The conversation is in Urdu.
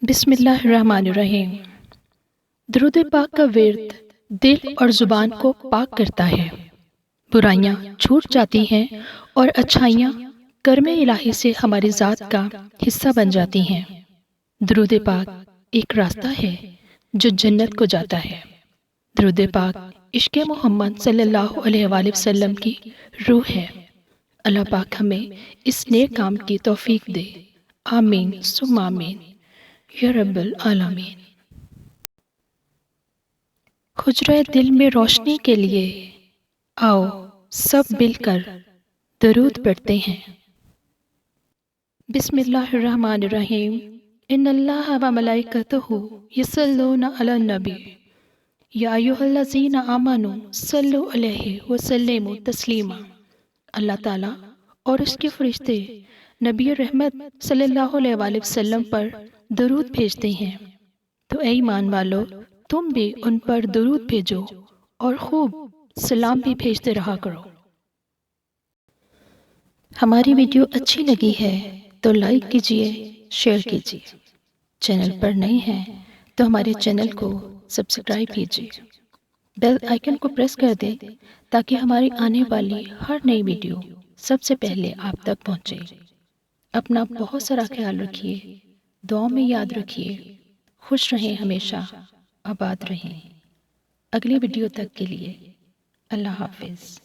بسم اللہ الرحمن الرحیم۔ درود پاک کا ورد دل اور زبان کو پاک کرتا ہے، برائیاں چھوٹ جاتی ہیں اور اچھائیاں کرم الہی سے ہماری ذات کا حصہ بن جاتی ہیں۔ درود پاک ایک راستہ ہے جو جنت کو جاتا ہے۔ درود پاک عشق محمد صلی اللہ علیہ وآلہ وسلم کی روح ہے۔ اللہ پاک ہمیں اس نیک کام کی توفیق دے، آمین ثم آمین یا رب العالمین۔ حجرہ دل میں روشنی کے لیے آؤ سب مل کر درود پڑھتے ہیں۔ بسم اللہ الرحمن الرحیم۔ ان اللہ و ملائکتہ یصلون علی النبی یا ایھا الذین آمنوا صلوا علیہ وسلموا تسلیما۔ اللہ تعالیٰ اور اس کے فرشتے نبی رحمت صلی اللہ علیہ وآلہ وسلم پر درود بھیجتے ہیں، تو اے ایمان والو تم بھی ان پر درود بھیجو اور خوب سلام بھی بھیجتے رہا کرو۔ ہماری ویڈیو اچھی لگی ہے تو لائک کیجئے، شیئر کیجئے۔ چینل پر نئے ہیں تو ہمارے چینل کو سبسکرائب کیجئے، بیل آئیکن کو پریس کر دیں تاکہ ہماری آنے والی ہر نئی ویڈیو سب سے پہلے آپ تک پہنچے۔ اپنا بہت سارا خیال رکھیے، دعاؤں میں یاد رکھیے، خوش رہیں، ہمیشہ آباد رہیں۔ اگلی ویڈیو تک کے لیے اللہ حافظ۔